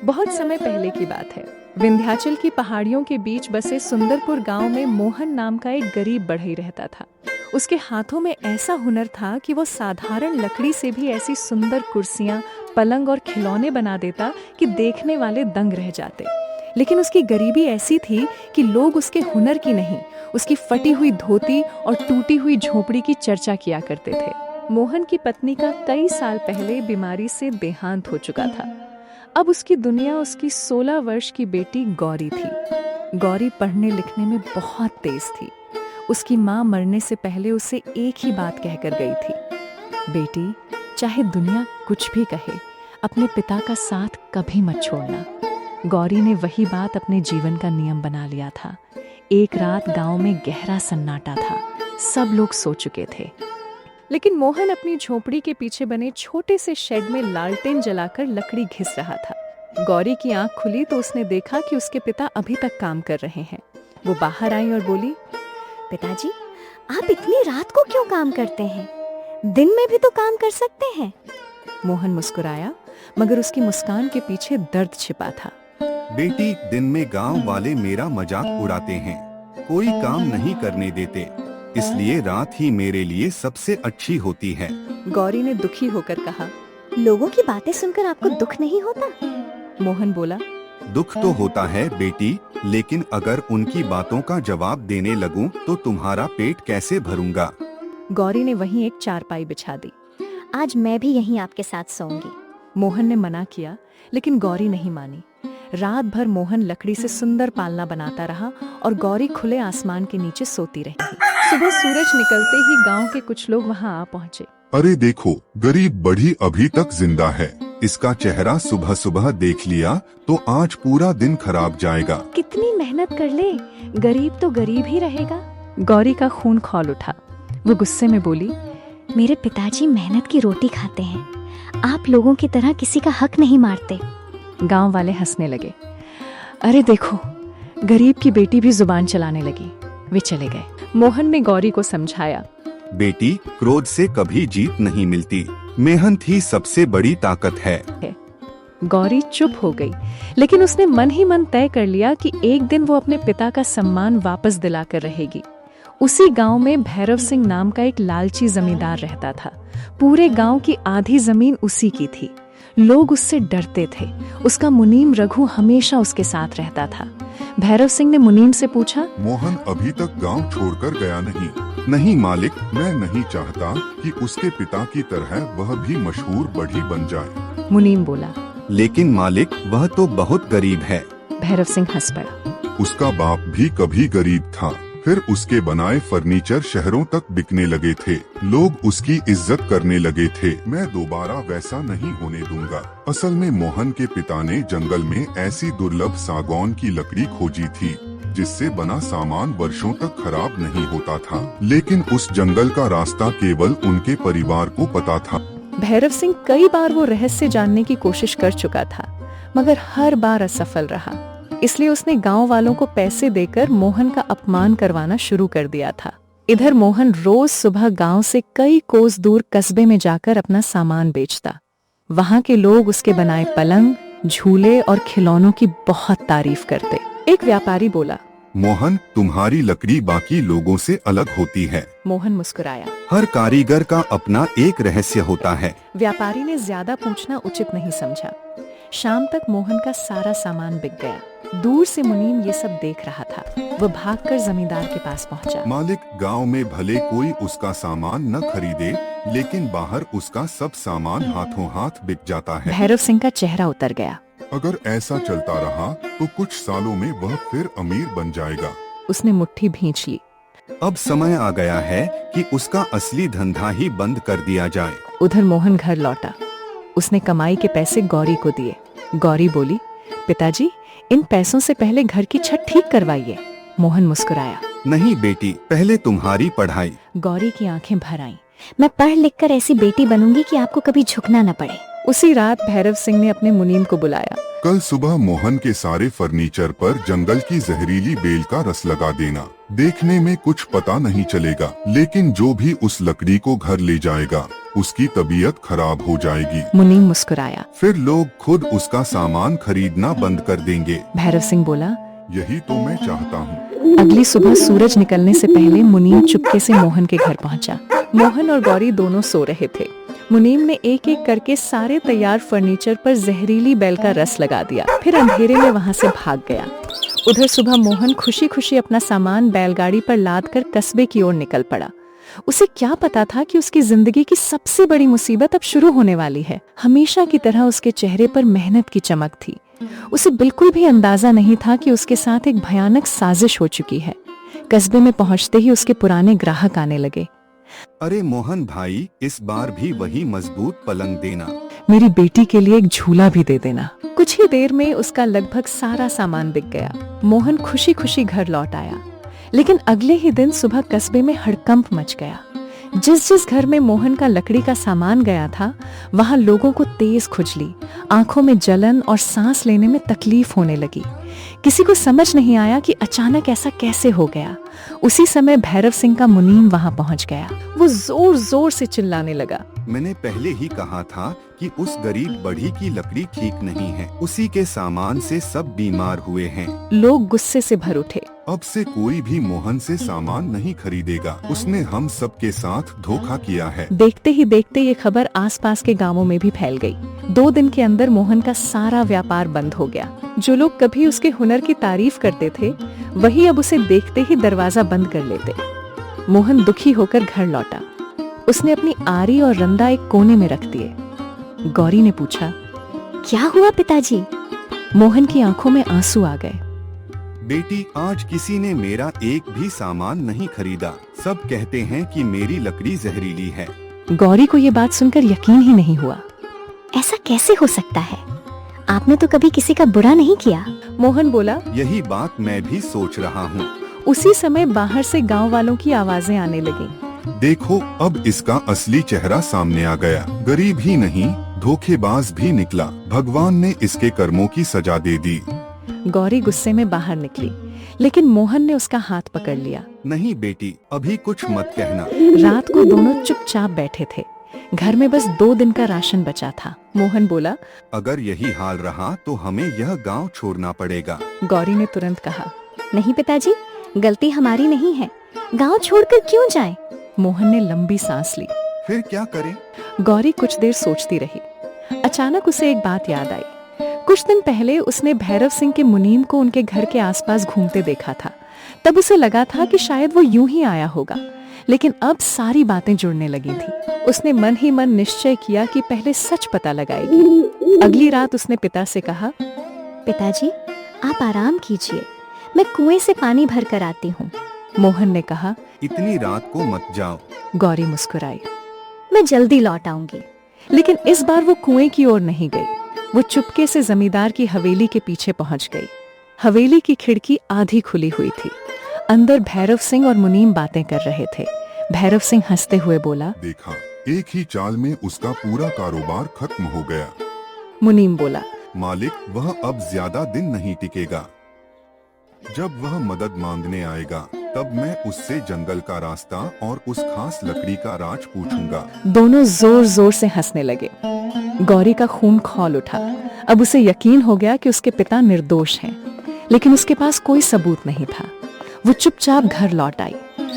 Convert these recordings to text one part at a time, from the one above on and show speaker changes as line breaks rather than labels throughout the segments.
बहुत समय पहले की बात है। विंध्याचल की पहाड़ियों के बीच बसे सुंदरपुर गांव में मोहन नाम का एक गरीब बढ़ई रहता था। उसके हाथों में ऐसा हुनर था कि वो साधारण लकड़ी से भी ऐसी सुंदर कुर्सियां, पलंग और खिलौने बना देता कि देखने वाले दंग रह जाते। लेकिन उसकी गरीबी ऐसी थी कि लोग उसके हुनर की नहीं, उसकी फटी हुई धोती और टूटी हुई झोपड़ी की चर्चा किया करते थे। मोहन की पत्नी का कई साल पहले बीमारी से देहांत हो चुका था। अब उसकी दुनिया उसकी 16 वर्ष की बेटी गौरी थी। गौरी पढ़ने लिखने में बहुत तेज थी। उसकी माँ मरने से पहले उसे एक ही बात कहकर गई थी, बेटी, चाहे दुनिया कुछ भी कहे, अपने पिता का साथ कभी मत छोड़ना। गौरी ने वही बात अपने जीवन का नियम बना लिया था। एक रात गांव में गहरा सन्नाटा था। सब लोग सो चुके थे, लेकिन मोहन अपनी झोपड़ी के पीछे बने छोटे से शेड में लालटेन जलाकर लकड़ी घिस रहा था। गौरी की आंख खुली तो उसने देखा कि उसके पिता अभी तक काम कर रहे हैं। वो बाहर आई और बोली,
पिताजी, आप इतनी रात को क्यों काम करते हैं? दिन में भी तो काम कर सकते हैं।
मोहन मुस्कुराया, मगर उसकी मुस्कान के पीछे दर्द छिपा था।
बेटी, दिन में गांव वाले मेरा मजाक उड़ाते हैं, कोई काम नहीं करने देते, इसलिए रात ही मेरे लिए सबसे अच्छी होती है।
गौरी ने दुखी होकर कहा,
लोगों की बातें सुनकर आपको दुख नहीं होता?
मोहन बोला,
दुख तो होता है बेटी, लेकिन अगर उनकी बातों का जवाब देने लगूं तो तुम्हारा पेट कैसे भरूंगा?
गौरी ने वहीं एक चारपाई बिछा दी।
आज मैं भी यहीं आपके साथ सोऊंगी।
मोहन ने मना किया, लेकिन गौरी नहीं मानी। रात भर मोहन लकड़ी से सुंदर पालना बनाता रहा और गौरी खुले आसमान के नीचे सोती रही। सुबह सूरज निकलते ही गांव के कुछ लोग वहां आ पहुंचे।
अरे देखो, गरीब बढ़ी अभी तक जिंदा है। इसका चेहरा सुबह सुबह देख लिया तो आज पूरा दिन खराब जाएगा।
कितनी मेहनत कर ले, गरीब तो गरीब ही रहेगा।
गौरी का खून खौल उठा। वो गुस्से में बोली,
मेरे पिताजी मेहनत की रोटी खाते हैं, आप लोगों की तरह किसी का हक नहीं मारते।
गांव वाले हंसने लगे। अरे देखो, गरीब की बेटी भी जुबान चलाने लगी। वे चले गए। मोहन ने गौरी को समझाया,
बेटी, क्रोध से कभी जीत नहीं मिलती, मेहनत ही सबसे बड़ी ताकत है।
गौरी चुप हो गई, लेकिन उसने मन ही मन तय कर लिया कि एक दिन वो अपने पिता का सम्मान वापस दिलाकर रहेगी। उसी गांव में भैरव सिंह नाम का एक लालची जमींदार रहता था। पूरे गांव की आधी जमीन उसी की थी। लोग उससे डरते थे। उसका मुनीम रघु हमेशा उसके साथ रहता था। भैरव सिंह ने मुनीम से पूछा,
मोहन अभी तक गांव छोड़कर गया नहीं?
नहीं मालिक,
मैं नहीं चाहता कि उसके पिता की तरह वह भी मशहूर बढ़ी बन जाए।
मुनीम बोला।
लेकिन मालिक, वह तो बहुत गरीब है।
भैरव सिंह हंस पड़ा।
उसका बाप भी कभी गरीब था, फिर उसके बनाए फर्नीचर शहरों तक बिकने लगे थे, लोग उसकी इज्जत करने लगे थे। मैं दोबारा वैसा नहीं होने दूंगा। असल में मोहन के पिता ने जंगल में ऐसी दुर्लभ सागौन की लकड़ी खोजी थी जिससे बना सामान वर्षों तक खराब नहीं होता था, लेकिन उस जंगल का रास्ता केवल उनके परिवार को पता था।
भैरव सिंह कई बार वो रहस्य जानने की कोशिश कर चुका था, मगर हर बार असफल रहा। इसलिए उसने गांव वालों को पैसे देकर मोहन का अपमान करवाना शुरू कर दिया था। इधर मोहन रोज सुबह गांव से कई कोस दूर कस्बे में जाकर अपना सामान बेचता। वहां के लोग उसके बनाए पलंग, झूले और खिलौनों की बहुत तारीफ करते। एक व्यापारी बोला,
मोहन, तुम्हारी लकड़ी बाकी लोगों से अलग होती है।
मोहन मुस्कुराया।
हर कारीगर का अपना एक रहस्य होता है।
व्यापारी ने ज्यादा पूछना उचित नहीं समझा। शाम तक मोहन का सारा सामान बिक गया। दूर से मुनीम ये सब देख रहा था। वह भागकर जमींदार के पास पहुंचा।
मालिक, गांव में भले कोई उसका सामान न खरीदे, लेकिन बाहर उसका सब सामान हाथों हाथ बिक जाता है।
भैरव सिंह का चेहरा उतर गया।
अगर ऐसा चलता रहा तो कुछ सालों में वह फिर अमीर बन जाएगा।
उसने मुट्ठी भींच ली।
अब समय आ गया है कि उसका असली धंधा ही बंद कर दिया जाए।
उधर मोहन घर लौटा। उसने कमाई के पैसे गौरी को दिए। गौरी बोली, पिताजी, इन पैसों से पहले घर की छत ठीक करवाइए। मोहन मुस्कुराया।
नहीं बेटी, पहले तुम्हारी पढ़ाई।
गौरी की आंखें भर आईं।
मैं पढ़ लिख कर ऐसी बेटी बनूंगी कि आपको कभी झुकना न पड़े।
उसी रात भैरव सिंह ने अपने मुनीम को बुलाया।
कल सुबह मोहन के सारे फर्नीचर पर जंगल की जहरीली बेल का रस लगा देना। देखने में कुछ पता नहीं चलेगा, लेकिन जो भी उस लकड़ी को घर ले जाएगा उसकी तबीयत खराब हो जाएगी।
मुनीम मुस्कुराया।
फिर लोग खुद उसका सामान खरीदना बंद कर देंगे।
भैरव सिंह बोला,
यही तो मैं चाहता हूँ।
अगली सुबह सूरज निकलने से पहले मुनीम चुपके से मोहन के घर पहुंचा। मोहन और गौरी दोनों सो रहे थे। मुनीम ने एक एक करके सारे तैयार फर्नीचर पर जहरीली बेल का रस लगा दिया, फिर अंधेरे में वहां से भाग गया। उधर सुबह मोहन खुशी खुशी अपना सामान बैलगाड़ी पर लाद कर कस्बे की ओर निकल पड़ा। उसे क्या पता था कि उसकी जिंदगी की सबसे बड़ी मुसीबत अब शुरू होने वाली है। हमेशा की तरह उसके चेहरे पर मेहनत की चमक थी। उसे बिल्कुल भी अंदाजा नहीं था कि उसके साथ एक भयानक साजिश हो चुकी है। कस्बे में पहुंचते ही उसके पुराने ग्राहक आने लगे।
अरे मोहन भाई, इस बार भी वही मजबूत पलंग देना।
मेरी बेटी के लिए एक झूला भी दे देना। कुछ ही देर में उसका लगभग सारा सामान बिक गया। मोहन खुशी खुशी घर लौट आया, लेकिन अगले ही दिन सुबह कस्बे में हड़कंप मच गया। जिस जिस घर में मोहन का लकड़ी का सामान गया था, वहां लोगों को तेज खुजली, आंखों में जलन और सांस लेने में तकलीफ होने लगी। किसी को समझ नहीं आया कि अचानक ऐसा कैसे हो गया। उसी समय भैरव सिंह का मुनीम वहां पहुंच गया। वो जोर जोर से चिल्लाने लगा,
मैंने पहले ही कहा था कि उस गरीब बढ़ी की लकड़ी ठीक नहीं है। उसी के सामान से सब बीमार हुए हैं।
लोग गुस्से से भर उठे।
अब से कोई भी मोहन से सामान नहीं खरीदेगा। उसने हम सबके साथ धोखा किया है।
देखते ही देखते ये खबर आसपास के गांवों में भी फैल गई। 2 दिन के अंदर मोहन का सारा व्यापार बंद हो गया। जो लोग कभी उसके हुनर की तारीफ करते थे, वही अब उसे देखते ही दरवाजा बंद कर लेते। मोहन दुखी होकर घर लौटा। उसने अपनी आरी और रंदा एक कोने में रख दिए। गौरी ने पूछा,
क्या हुआ पिताजी?
मोहन की आंखों में आंसू आ गए।
बेटी, आज किसी ने मेरा एक भी सामान नहीं खरीदा। सब कहते हैं कि मेरी लकड़ी जहरीली है।
गौरी को ये बात सुनकर यकीन ही नहीं हुआ।
ऐसा कैसे हो सकता है? आपने तो कभी किसी का बुरा नहीं किया।
मोहन बोला।
यही बात मैं भी सोच रहा हूँ।
उसी समय बाहर से गांव वालों की आवाजें आने लगी।
देखो, अब इसका असली चेहरा सामने आ गया। गरीब ही नहीं, धोखेबाज भी निकला। भगवान ने इसके कर्मों की सजा दे दी।
गौरी गुस्से में बाहर निकली, लेकिन मोहन ने उसका हाथ पकड़ लिया।
नहीं बेटी, अभी कुछ मत कहना।
रात को दोनों चुपचाप बैठे थे। घर में बस 2 दिन का राशन बचा था। मोहन बोला,
अगर यही हाल रहा तो हमें यह गांव छोड़ना पड़ेगा।
गौरी ने तुरंत कहा,
नहीं पिताजी, गलती हमारी नहीं है। गांव छोड़कर क्यों जाएं?
मोहन ने लंबी सांस ली।
फिर क्या करें?
गौरी कुछ देर सोचती रही। अचानक उसे एक बात याद आई। कुछ दिन पहले उसने भैरव सिंह के मुनीम को उनके घर के आसपास घूमते देखा था। तब उसे लगा था कि शायद वो यूं ही आया होगा, लेकिन अब सारी बातें जुड़ने लगी थी। उसने मन ही मन निश्चय किया कि पहले सच पता लगाएगी। अगली रात उसने पिता से कहा,
पिताजी, आप आराम कीजिए, मैं कुएं से पानी भर कर आती हूँ।
मोहन ने कहा,
इतनी रात को मत जाओ।
गौरी मुस्कुराई।
मैं जल्दी लौट आऊंगी।
लेकिन इस बार वो कुएं की ओर नहीं गई। वो चुपके से जमींदार की हवेली के पीछे पहुंच गई। हवेली की खिड़की आधी खुली हुई थी। अंदर भैरव सिंह और मुनीम बातें कर रहे थे। भैरव सिंह हंसते हुए बोला,
देखा, एक ही चाल में उसका पूरा कारोबार खत्म हो गया।
मुनीम बोला,
मालिक, वह अब ज्यादा दिन नहीं टिकेगा। जब वह मदद मांगने आएगा, तब मैं उससे जंगल का रास्ता और उस खास लकड़ी का राज पूछूंगा।
दोनों जोर जोर से हंसने लगे। गौरी का खून खौल उठा। अब उसे यकीन हो गया कि उसके पिता निर्दोष हैं, लेकिन उसके पास कोई सबूत नहीं था। वो चुपचाप घर लौट आई।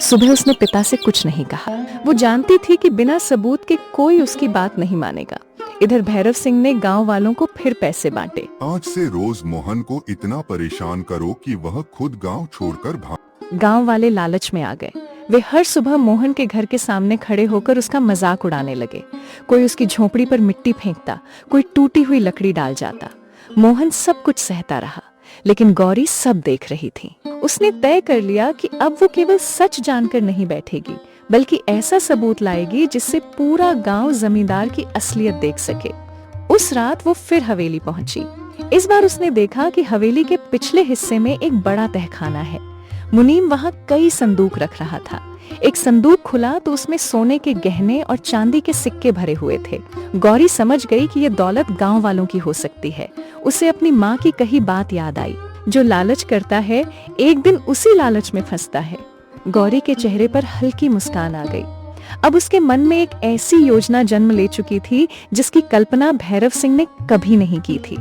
सुबह उसने पिता से कुछ नहीं कहा। वो जानती थी कि बिना सबूत के कोई उसकी बात नहीं मानेगा। इधर भैरव सिंह ने गांव वालों को फिर पैसे बांटे।
आज से रोज मोहन को इतना परेशान करो कि वह खुद गांव छोड़कर भाग।
गांव वाले लालच में आ गए। वे हर सुबह मोहन के घर के सामने खड़े होकर उसका मजाक उड़ाने लगे। कोई उसकी झोपड़ी पर मिट्टी फेंकता, कोई टूटी हुई लकड़ी डाल जाता। मोहन सब कुछ सहता रहा, लेकिन गौरी सब देख रही थी। उसने तय कर लिया कि अब वो केवल सच जानकर नहीं बैठेगी, बल्कि ऐसा सबूत लाएगी जिससे पूरा गांव जमींदार की असलियत देख सके। उस रात वो फिर हवेली पहुंची। इस बार उसने देखा कि हवेली के पिछले हिस्से में एक बड़ा तहखाना है। मुनीम वहां कई संदूक रख रहा था। एक संदूक खुला तो उसमें सोने के गहने और चांदी के सिक्के भरे हुए थे। गौरी समझ गई कि ये दौलत गांव वालों की हो सकती है। उसे अपनी माँ की कही बात याद आई। जो लालच करता है एक दिन उसी लालच में फंसता है। गौरी के चेहरे पर हल्की मुस्कान आ गई। अब उसके मन में एक ऐसी योजना जन्म ले चुकी थी जिसकी कल्पना भैरव सिंह ने कभी नहीं की थी।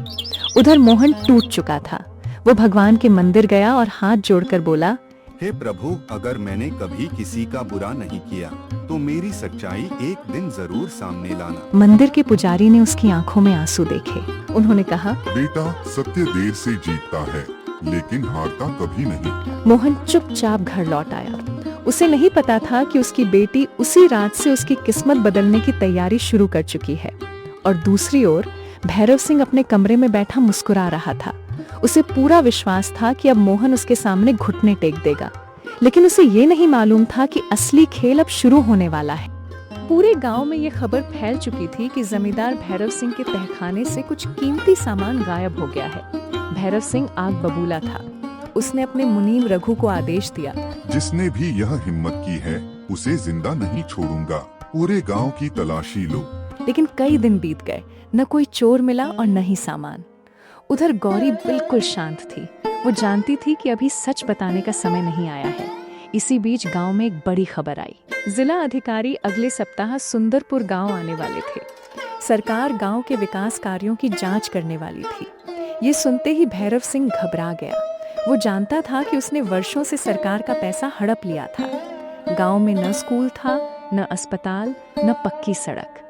उधर मोहन टूट चुका था। वो भगवान के मंदिर गया और हाथ जोड़कर बोला,
हे प्रभु, अगर मैंने कभी किसी का बुरा नहीं किया तो मेरी सच्चाई एक दिन जरूर सामने लाना।
मंदिर के पुजारी ने उसकी आंखों में आंसू देखे। उन्होंने कहा,
बेटा, सत्य देर से जीतता है लेकिन हारता कभी नहीं।
मोहन चुपचाप घर लौट आया। उसे नहीं पता था कि उसकी बेटी उसी रात से उसकी किस्मत बदलने की तैयारी शुरू कर चुकी है। और दूसरी ओर भैरव सिंह अपने कमरे में बैठा मुस्कुरा रहा था। उसे पूरा विश्वास था कि अब मोहन उसके सामने घुटने टेक देगा, लेकिन उसे ये नहीं मालूम था कि असली खेल अब शुरू होने वाला है। पूरे गांव में ये खबर फैल चुकी थी कि जमींदार भैरव सिंह के तहखाने से कुछ कीमती सामान गायब हो गया है। भैरव सिंह आग बबूला था। उसने अपने मुनीम रघु को आदेश दिया,
जिसने भी यह हिम्मत की है उसे जिंदा नहीं छोड़ूंगा। पूरे गांव की तलाशी लो।
लेकिन कई दिन बीत गए, न कोई चोर मिला और न ही सामान। उधर गौरी बिल्कुल शांत थी। वो जानती थी कि अभी सच बताने का समय नहीं आया है। इसी बीच गांव में एक बड़ी खबर आई। जिला अधिकारी अगले सप्ताह सुंदरपुर गांव आने वाले थे। सरकार गांव के विकास कार्यों की जांच करने वाली थी। ये सुनते ही भैरव सिंह घबरा गया। वो जानता था कि उसने वर्षों से सरकार का पैसा हड़प लिया था। गांव में न स्कूल था, न अस्पताल, न पक्की सड़क।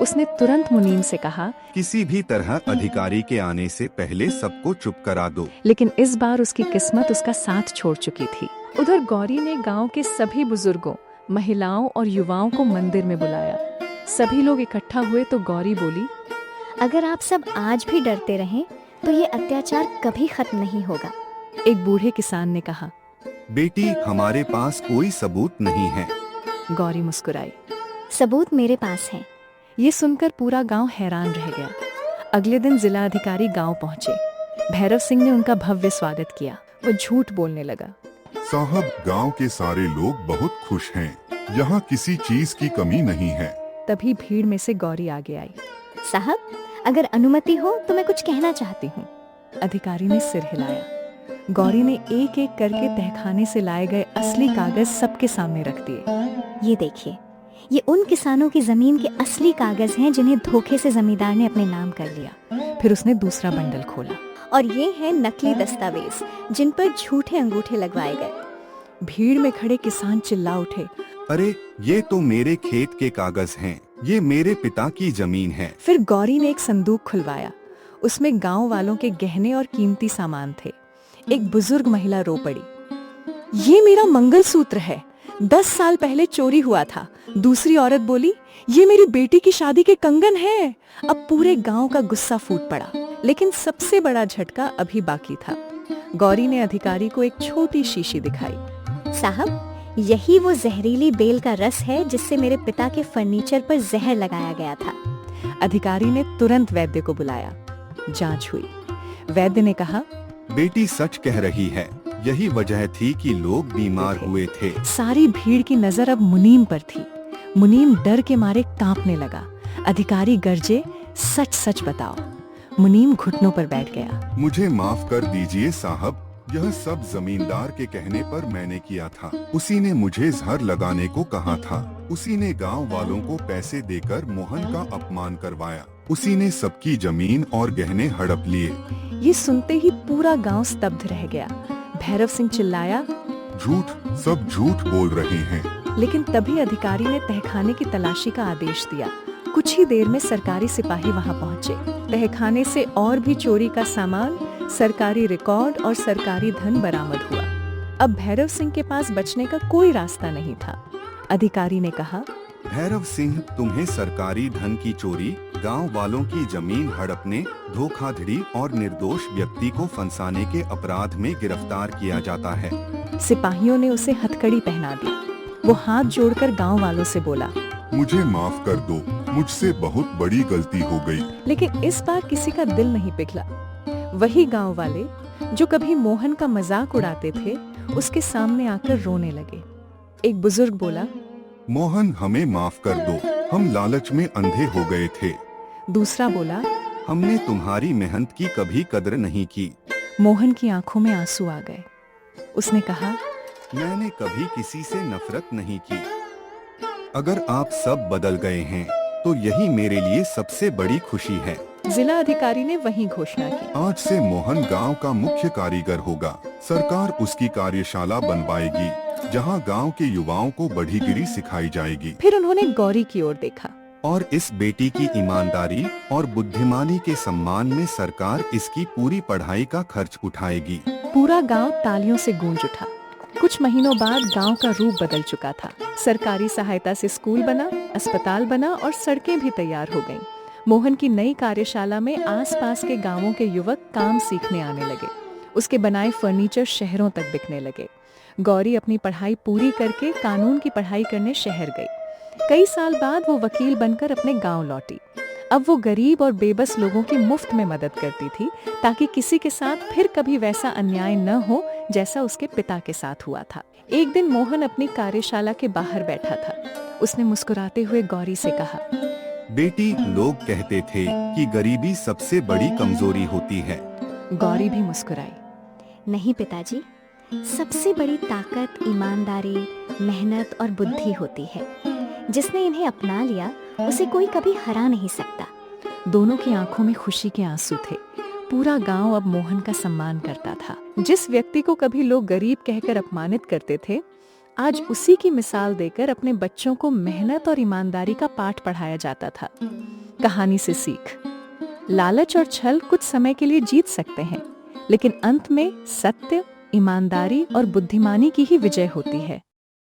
उसने तुरंत मुनीम से कहा,
किसी भी तरह अधिकारी के आने से पहले सबको चुप करा दो।
लेकिन इस बार उसकी किस्मत उसका साथ छोड़ चुकी थी। उधर गौरी ने गांव के सभी बुजुर्गों, महिलाओं और युवाओं को मंदिर में बुलाया। सभी लोग इकट्ठा हुए तो गौरी बोली,
अगर आप सब आज भी डरते रहें तो ये अत्याचार कभी खत्म नहीं होगा।
एक बूढ़े किसान ने कहा।
बेटी, हमारे पास कोई सबूत नहीं है।
गौरी मुस्कुराई।
सबूत मेरे पास है।
ये सुनकर पूरा गांव हैरान रह गया। अगले दिन जिला अधिकारी गांव पहुंचे। भैरव सिंह ने उनका भव्य स्वागत किया। वो झूठ बोलने लगा।
साहब, गांव के सारे लोग बहुत खुश हैं। यहाँ किसी चीज की कमी नहीं है।
तभी भीड़ में से गौरी आगे आई।
साहब, अगर अनुमति हो तो मैं कुछ कहना चाहती हूँ।
अधिकारी ने सिर हिलाया। गौरी ने एक एक करके तहखाने से लाए गए असली कागज सबके सामने रख दिए।
ये देखिए, ये उन किसानों की जमीन के असली कागज हैं जिन्हें धोखे से जमींदार ने अपने नाम कर लिया।
फिर उसने दूसरा बंडल खोला।
और ये है नकली दस्तावेज जिन पर झूठे अंगूठे लगवाए गए।
भीड़ में खड़े किसान चिल्ला उठे,
अरे, ये तो मेरे खेत के कागज हैं। ये मेरे पिता की जमीन है।
फिर गौरी ने एक संदूक खुलवाया। उसमें गांव वालों के गहने और कीमती सामान थे। एक बुजुर्ग महिला रो पड़ी, ये मेरा मंगलसूत्र है, 10 साल पहले चोरी हुआ था। दूसरी औरत बोली, ये मेरी बेटी की शादी के कंगन हैं। अब पूरे गांव का गुस्सा फूट पड़ा। लेकिन सबसे बड़ा झटका अभी बाकी था। गौरी ने अधिकारी को एक छोटी शीशी दिखाई।
साहब, यही वो जहरीली बेल का रस है जिससे मेरे पिता के फर्नीचर पर जहर लगाया गया था।
अधिकारी ने तुरंत वैद्य को बुलाया। जांच हुई। वैद्य ने कहा,
बेटी सच कह रही है। यही वजह थी कि लोग बीमार हुए थे।
सारी भीड़ की नजर अब मुनीम पर थी। मुनीम डर के मारे कांपने लगा। अधिकारी गरजे, सच सच बताओ। मुनीम घुटनों पर बैठ गया।
मुझे माफ कर दीजिए साहब, यह सब जमींदार के कहने पर मैंने किया था। उसी ने मुझे जहर लगाने को कहा था। उसी ने गांव वालों को पैसे देकर मोहन का अपमान करवाया। उसी ने सबकी जमीन और गहने हड़प लिए।
ये सुनते ही पूरा गांव स्तब्ध रह गया। भैरव सिंह चिल्लाया,
झूठ, सब झूठ बोल रहे हैं।
लेकिन तभी अधिकारी ने तहखाने की तलाशी का आदेश दिया। कुछ ही देर में सरकारी सिपाही वहां पहुंचे। तहखाने से और भी चोरी का सामान, सरकारी रिकॉर्ड और सरकारी धन बरामद हुआ। अब भैरव सिंह के पास बचने का कोई रास्ता नहीं था। अधिकारी ने कहा,
भैरव सिंह, तुम्हें सरकारी धन की चोरी, गांव वालों की जमीन हड़पने, धोखाधड़ी और निर्दोष व्यक्ति को फंसाने के अपराध में गिरफ्तार किया जाता है।
सिपाहियों ने उसे हथकड़ी पहना दी। वो हाथ जोड़कर गांव वालों से बोला,
मुझे माफ कर दो, मुझसे बहुत बड़ी गलती हो गई।
लेकिन इस बार किसी का दिल नहीं पिघला। वही गांव वाले जो कभी मोहन का मजाक उड़ाते थे, उसके सामने आकर रोने लगे। एक बुजुर्ग बोला,
मोहन, हमें माफ कर दो, हम लालच में अंधे हो गए थे।
दूसरा बोला,
हमने तुम्हारी मेहनत की कभी कद्र नहीं की।
मोहन की आंखों में आंसू आ गए। उसने कहा,
मैंने कभी किसी से नफरत नहीं की। अगर आप सब बदल गए हैं तो यही मेरे लिए सबसे बड़ी खुशी है।
जिला अधिकारी ने वहीं घोषणा की।
आज से मोहन गांव का मुख्य कारीगर होगा। सरकार उसकी कार्यशाला बनवाएगी जहां गांव के युवाओं को बढ़ईगिरी सिखाई जाएगी।
फिर उन्होंने गौरी की ओर देखा।
और इस बेटी की ईमानदारी और बुद्धिमानी के सम्मान में सरकार इसकी पूरी पढ़ाई का खर्च उठाएगी।
पूरा गांव तालियों से गूंज उठा। कुछ महीनों बाद गांव का रूप बदल चुका था। सरकारी सहायता से स्कूल बना, अस्पताल बना और सड़कें भी तैयार हो गईं। मोहन की नई कार्यशाला में आसपास के गांवों के युवक काम सीखने आने लगे। उसके बनाए फर्नीचर शहरों तक बिकने लगे। गौरी अपनी पढ़ाई पूरी करके कानून की पढ़ाई करने शहर गई। कई साल बाद वो वकील बनकर अपने गांव लौटी। अब वो गरीब और बेबस लोगों की मुफ्त में मदद करती थी, ताकि किसी के साथ फिर कभी वैसा अन्याय न हो जैसा उसके पिता के साथ हुआ था। एक दिन मोहन अपनी कार्यशाला के बाहर बैठा था। उसने मुस्कुराते हुए गौरी से कहा,
बेटी, लोग कहते थे कि गरीबी सबसे बड़ी कमजोरी होती है।
गौरी भी मुस्कुराई।
नहीं पिताजी, सबसे बड़ी ताकत ईमानदारी, मेहनत और बुद्धि होती है। जिसने इन्हें अपना लिया उसे कोई कभी हरा नहीं सकता।
दोनों की आंखों में खुशी के आंसू थे। पूरा गांव अब मोहन का सम्मान करता था। जिस व्यक्ति को कभी लोग गरीब कहकर अपमानित करते थे, आज उसी की मिसाल देकर अपने बच्चों को मेहनत और ईमानदारी का पाठ पढ़ाया जाता था। कहानी से सीख, लालच और छल कुछ समय के लिए जीत सकते हैं, लेकिन अंत में सत्य, ईमानदारी और बुद्धिमानी की ही विजय होती है।